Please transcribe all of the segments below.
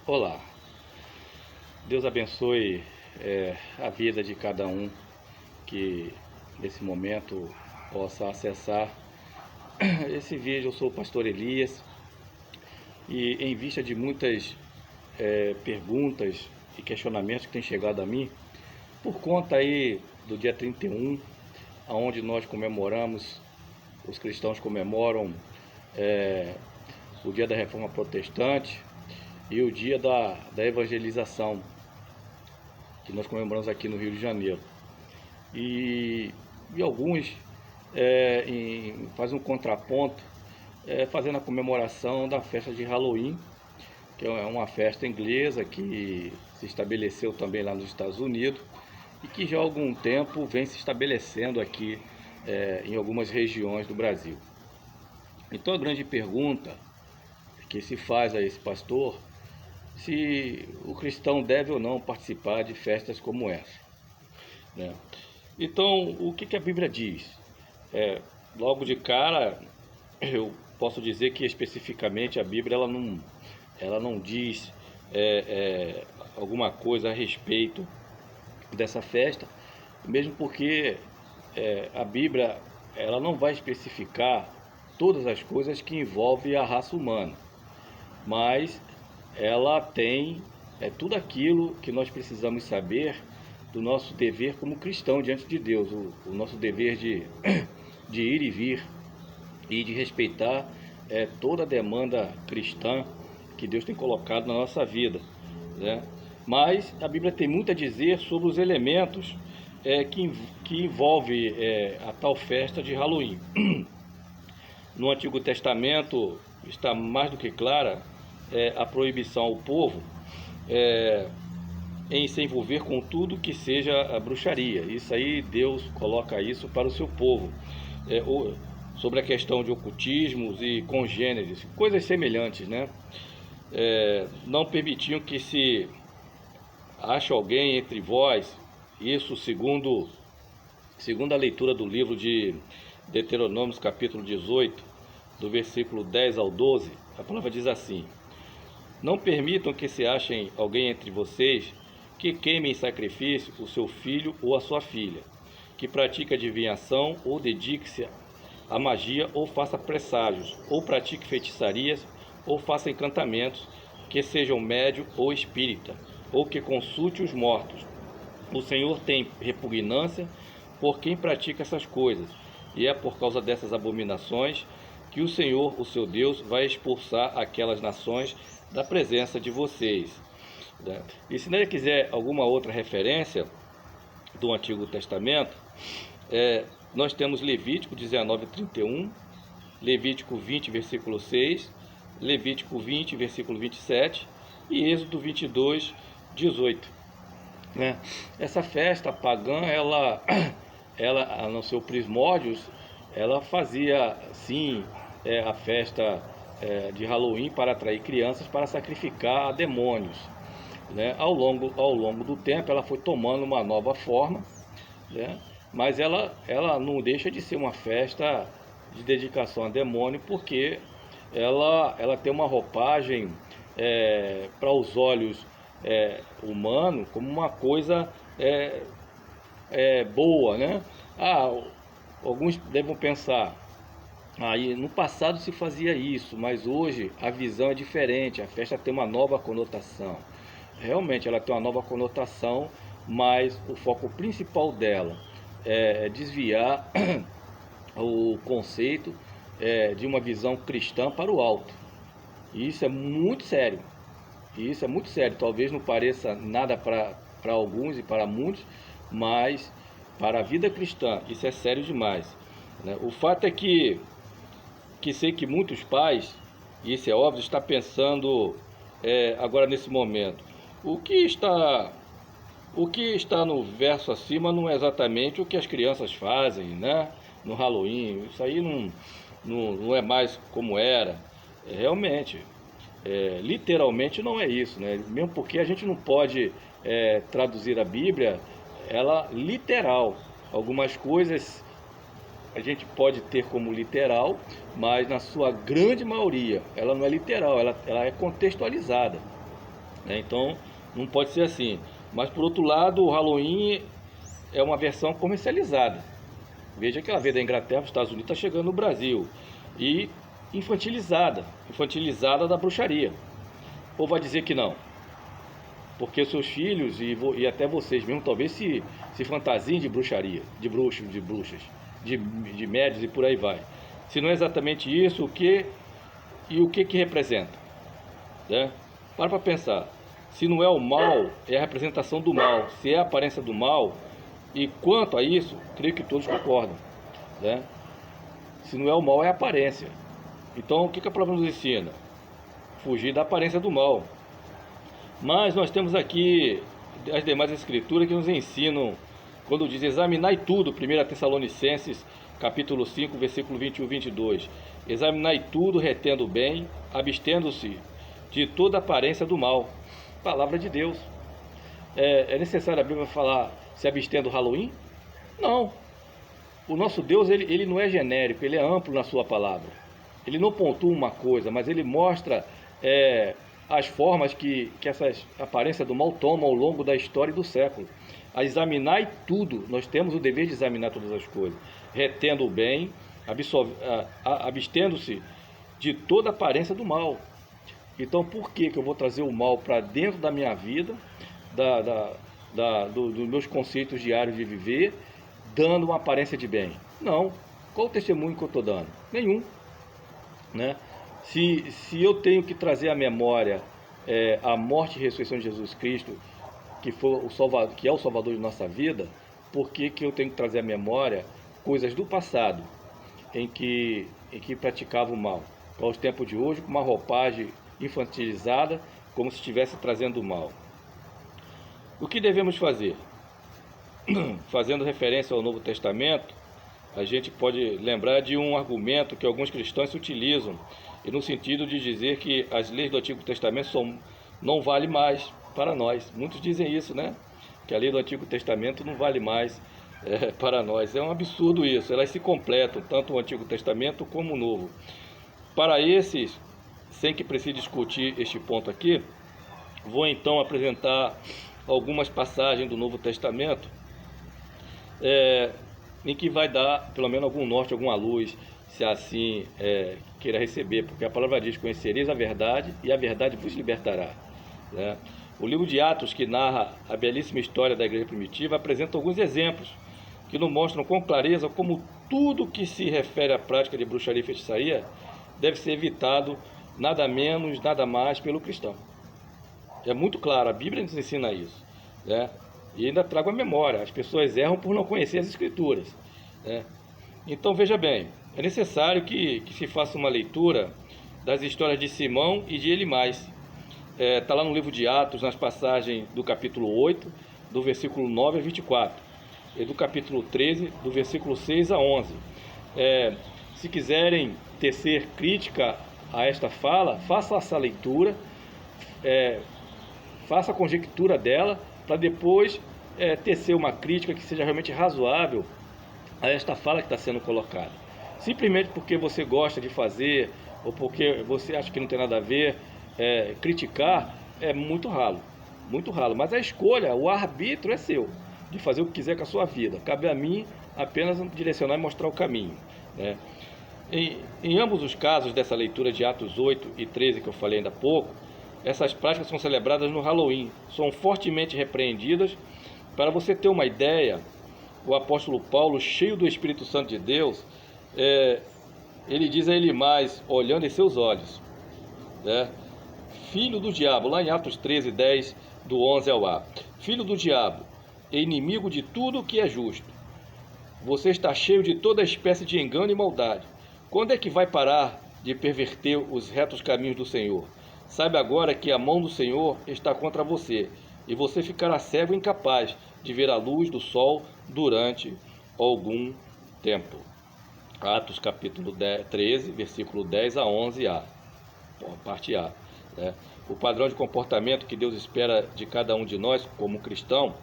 Olá, Deus abençoe a vida de cada um que nesse momento possa acessar esse vídeo. Eu sou o pastor Elias e em vista de muitas perguntas e questionamentos que têm chegado a mim, por conta aí do dia 31, onde nós comemoramos, os cristãos comemoram o dia da Reforma Protestante e o dia da evangelização, que nós comemoramos aqui no Rio de Janeiro. E alguns fazem um contraponto, fazendo a comemoração da festa de Halloween, que é uma festa inglesa que se estabeleceu também lá nos Estados Unidos e que já há algum tempo vem se estabelecendo aqui em algumas regiões do Brasil. Então a grande pergunta que se faz a esse pastor, se o cristão deve ou não participar de festas como essa, né? Então, o que a Bíblia diz? Logo de cara, eu posso dizer que especificamente a Bíblia ela não diz alguma coisa a respeito dessa festa, mesmo porque a Bíblia ela não vai especificar todas as coisas que envolvem a raça humana, mas ela tem tudo aquilo que nós precisamos saber do nosso dever como cristão diante de Deus, o nosso dever de ir e vir e de respeitar toda a demanda cristã que Deus tem colocado na nossa vida, né? Mas a Bíblia tem muito a dizer sobre os elementos que envolve a tal festa de Halloween. No Antigo Testamento está mais do que clara a proibição ao povo em se envolver com tudo que seja a bruxaria. Isso aí, Deus coloca isso para o seu povo. Sobre a questão de ocultismos e congêneres, coisas semelhantes, né? Não permitiam que se ache alguém entre vós, isso segundo a leitura do livro de Deuteronômio, capítulo 18, do versículo 10 ao 12, a palavra diz assim: não permitam que se achem alguém entre vocês que queime em sacrifício o seu filho ou a sua filha, que pratique adivinhação ou dedique-se à magia ou faça presságios, ou pratique feitiçarias ou faça encantamentos, que sejam médio ou espírita, ou que consulte os mortos. O Senhor tem repugnância por quem pratica essas coisas, e é por causa dessas abominações que o Senhor, o seu Deus, vai expulsar aquelas nações da presença de vocês. E se ele quiser alguma outra referência do Antigo Testamento, nós temos Levítico 19:31, Levítico 20, versículo 6, Levítico 20, versículo 27 e Êxodo 22:18. Né? Essa festa pagã, ela no seu primórdios, ela fazia sim a festa de Halloween para atrair crianças para sacrificar a demônios, né? Ao longo do tempo ela foi tomando uma nova forma, né? Mas ela não deixa de ser uma festa de dedicação a demônio, porque ela tem uma roupagem para os olhos humanos como uma coisa boa, né? Alguns devem pensar, aí no passado se fazia isso, mas hoje a visão é diferente, a festa tem uma nova conotação. Realmente ela tem uma nova conotação, mas o foco principal dela é desviar o conceito de uma visão cristã para o alto. E isso é muito sério. Talvez não pareça nada para alguns e para muitos, mas para a vida cristã isso é sério demais, né? O fato é que sei que muitos pais, e isso é óbvio, está pensando agora nesse momento, o que está no verso acima não é exatamente o que as crianças fazem, né, no Halloween. Isso aí não é mais como era. Realmente, literalmente não é isso, né? Mesmo porque a gente não pode traduzir a Bíblia ela literal. Algumas coisas a gente pode ter como literal, mas na sua grande maioria ela não é literal, ela é contextualizada. né? Então, não pode ser assim. Mas, por outro lado, o Halloween é uma versão comercializada. Veja que ela veio da Inglaterra para os Estados Unidos, está chegando no Brasil. E infantilizada da bruxaria. Ou vai dizer que não? Porque seus filhos e até vocês mesmo talvez se fantasiem de bruxaria, de bruxos, de bruxas, de médios e por aí vai. Se não é exatamente isso, o que representa? Né? Para pensar. Se não é o mal, é a representação do mal. Se é a aparência do mal, e quanto a isso, creio que todos concordam. Né? Se não é o mal, é a aparência. Então, o que a palavra nos ensina? Fugir da aparência do mal. Mas nós temos aqui as demais escrituras que nos ensinam, quando diz examinai tudo, 1 Tessalonicenses, capítulo 5, versículo 21 e 22. Examinai tudo, retendo o bem, abstendo-se de toda aparência do mal. Palavra de Deus. É necessário a Bíblia falar se abstendo do Halloween? Não. O nosso Deus, ele não é genérico, ele é amplo na sua palavra. Ele não pontua uma coisa, mas ele mostra as formas que essa aparência do mal toma ao longo da história e do século. A examinar tudo, nós temos o dever de examinar todas as coisas, retendo o bem, abstendo-se de toda aparência do mal. Então, por que eu vou trazer o mal para dentro da minha vida, dos meus conceitos diários de viver, dando uma aparência de bem? Não. Qual o testemunho que eu estou dando? Nenhum. Né? Se eu tenho que trazer à memória a morte e ressurreição de Jesus Cristo, que é o Salvador de nossa vida, por que eu tenho que trazer à memória coisas do passado em que praticava o mal? Para os tempos de hoje, com uma roupagem infantilizada, como se estivesse trazendo o mal. O que devemos fazer? Fazendo referência ao Novo Testamento, a gente pode lembrar de um argumento que alguns cristãos utilizam, e no sentido de dizer que as leis do Antigo Testamento não valem mais para nós. Muitos dizem isso, né? Que a lei do Antigo Testamento não vale mais para nós. É um absurdo isso, elas se completam, tanto o Antigo Testamento como o Novo. Para esses, sem que precise discutir este ponto aqui, vou então apresentar algumas passagens do Novo Testamento, em que vai dar pelo menos algum norte, alguma luz, se assim queira receber, porque a palavra diz: conhecereis a verdade e a verdade vos libertará. Né? O livro de Atos, que narra a belíssima história da igreja primitiva, apresenta alguns exemplos que nos mostram com clareza como tudo que se refere à prática de bruxaria e feitiçaria deve ser evitado, nada menos, nada mais, pelo cristão. É muito claro, a Bíblia nos ensina isso. Né? E ainda trago a memória: as pessoas erram por não conhecer as Escrituras. Né? Então, veja bem, é necessário que se faça uma leitura das histórias de Simão e de Elimais. Está lá no livro de Atos, nas passagens do capítulo 8, do versículo 9 a 24, e do capítulo 13, do versículo 6 a 11. Se quiserem tecer crítica a esta fala, faça essa leitura, faça a conjectura dela, para depois tecer uma crítica que seja realmente razoável a esta fala que está sendo colocada. Simplesmente porque você gosta de fazer, ou porque você acha que não tem nada a ver, criticar é muito ralo, mas a escolha, o arbítrio é seu, de fazer o que quiser com a sua vida. Cabe a mim apenas direcionar e mostrar o caminho. Né? Em ambos os casos dessa leitura de Atos 8 e 13 que eu falei ainda há pouco, essas práticas são celebradas no Halloween, são fortemente repreendidas. Para você ter uma ideia, o apóstolo Paulo, cheio do Espírito Santo de Deus, ele diz a Elimais, olhando em seus olhos, né? Filho do diabo, lá em Atos 13, 10, do 11 ao A. Filho do diabo, inimigo de tudo o que é justo. Você está cheio de toda espécie de engano e maldade. Quando é que vai parar de perverter os retos caminhos do Senhor? Saiba agora que a mão do Senhor está contra você, e você ficará cego e incapaz de ver a luz do sol durante algum tempo. Atos capítulo 13, versículo 10 a 11a, parte A. Né? O padrão de comportamento que Deus espera de cada um de nós como cristão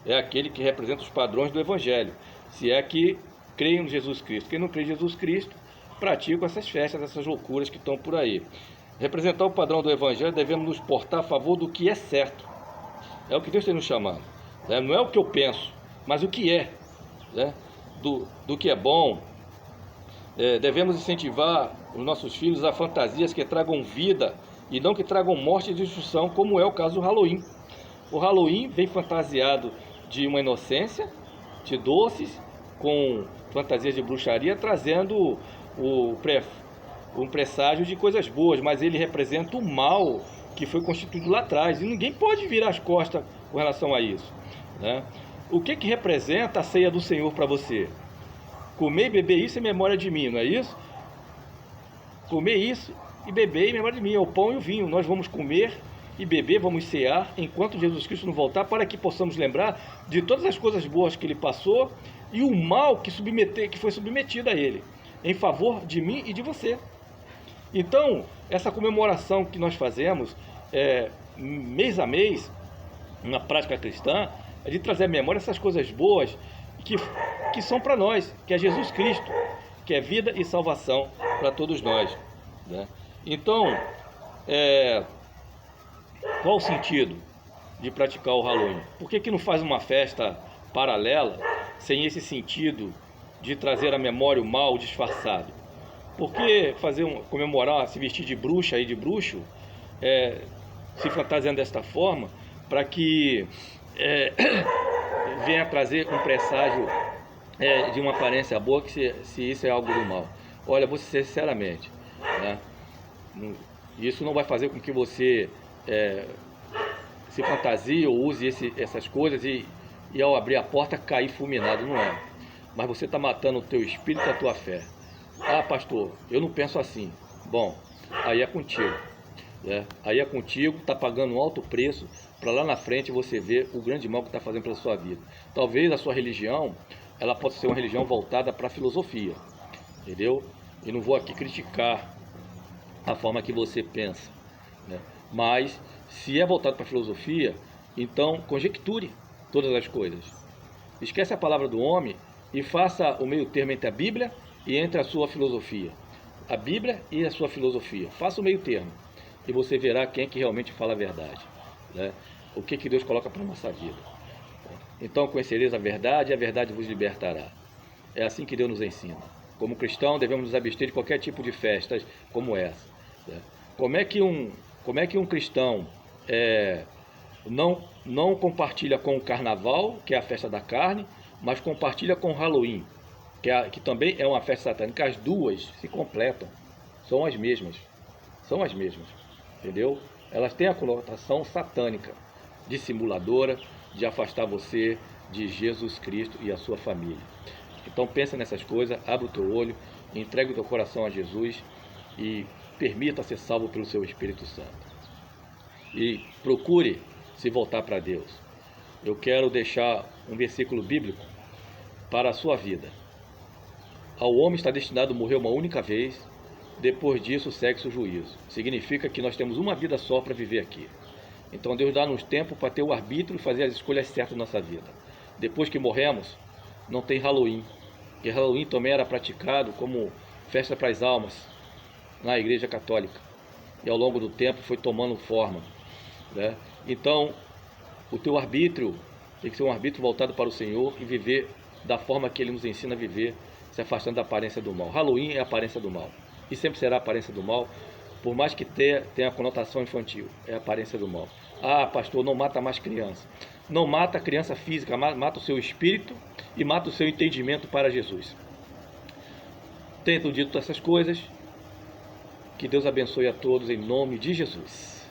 é aquele que representa os padrões do Evangelho, se é que creem em Jesus Cristo. Quem não crê em Jesus Cristo pratica essas festas, essas loucuras que estão por aí. representar o padrão do Evangelho, devemos nos portar a favor do que é certo. É o que Deus tem nos chamando, né? Não é o que eu penso, mas o que é, né? Do que é bom. Devemos incentivar os nossos filhos a fantasias que tragam vida e não que tragam morte e destruição, como é o caso do Halloween. O Halloween vem fantasiado de uma inocência, de doces, com fantasias de bruxaria, trazendo um presságio de coisas boas, mas ele representa o mal que foi constituído lá atrás, e ninguém pode virar as costas com relação a isso, né? O que representa a ceia do Senhor para você? Comer e beber isso em memória de mim, não é isso? Comer isso e beber em memória de mim, é o pão e o vinho. Nós vamos comer e beber, vamos cear, enquanto Jesus Cristo não voltar, para que possamos lembrar de todas as coisas boas que ele passou e o mal que foi submetido a ele, em favor de mim e de você. Então, essa comemoração que nós fazemos mês a mês, na prática cristã, é de trazer à memória essas coisas boas que são para nós, que é Jesus Cristo, que é vida e salvação para todos nós, né? Então, qual o sentido de praticar o Halloween? Por que não faz uma festa paralela, sem esse sentido de trazer à memória o mal disfarçado? Por que comemorar, se vestir de bruxa e de bruxo, se fantasiando desta forma, para que venha trazer um presságio de uma aparência boa, que se isso é algo do mal? Olha, vou ser sinceramente, né? Isso não vai fazer com que você se fantasie ou use essas coisas e ao abrir a porta cair fulminado, não é. Mas você está matando o teu espírito e a tua fé. Ah, pastor, eu não penso assim. Bom, aí é contigo, né? Aí é contigo, está pagando um alto preço para lá na frente você ver o grande mal que está fazendo pela sua vida. Talvez a sua religião, ela possa ser uma religião voltada para a filosofia, entendeu? E não vou aqui criticar a forma que você pensa, né? Mas se é voltado para a filosofia, então conjecture todas as coisas. Esquece a palavra do homem e faça o meio termo entre a Bíblia e entre a sua filosofia. A Bíblia e a sua filosofia. Faça o meio termo e você verá quem é que realmente fala a verdade, né? O que Deus coloca para a nossa vida. Então conhecereis a verdade e a verdade vos libertará. É assim que Deus nos ensina. Como cristão, devemos nos abster de qualquer tipo de festas como essa, né? Como é que um cristão não compartilha com o carnaval, que é a festa da carne, mas compartilha com o Halloween, que também é uma festa satânica? As duas se completam, são as mesmas, entendeu? Elas têm a conotação satânica, dissimuladora, de afastar você de Jesus Cristo e a sua família. Então pensa nessas coisas, abre o teu olho, entregue o teu coração a Jesus e permita ser salvo pelo seu Espírito Santo. E procure se voltar para Deus. Eu quero deixar um versículo bíblico para a sua vida. Ao homem está destinado a morrer uma única vez, depois disso segue-se o juízo. Significa que nós temos uma vida só para viver aqui. Então Deus dá-nos tempo para ter o arbítrio e fazer as escolhas certas na nossa vida. Depois que morremos, não tem Halloween. E Halloween também era praticado como festa para as almas na Igreja Católica. E ao longo do tempo foi tomando forma, né? Então, o teu arbítrio tem que ser um arbítrio voltado para o Senhor e viver da forma que Ele nos ensina a viver, se afastando da aparência do mal. Halloween é a aparência do mal. E sempre será a aparência do mal, por mais que tenha a conotação infantil. É a aparência do mal. Ah, pastor, não mata mais criança. Não mata a criança física, mata o seu espírito e mata o seu entendimento para Jesus. Tendo dito essas coisas, que Deus abençoe a todos em nome de Jesus.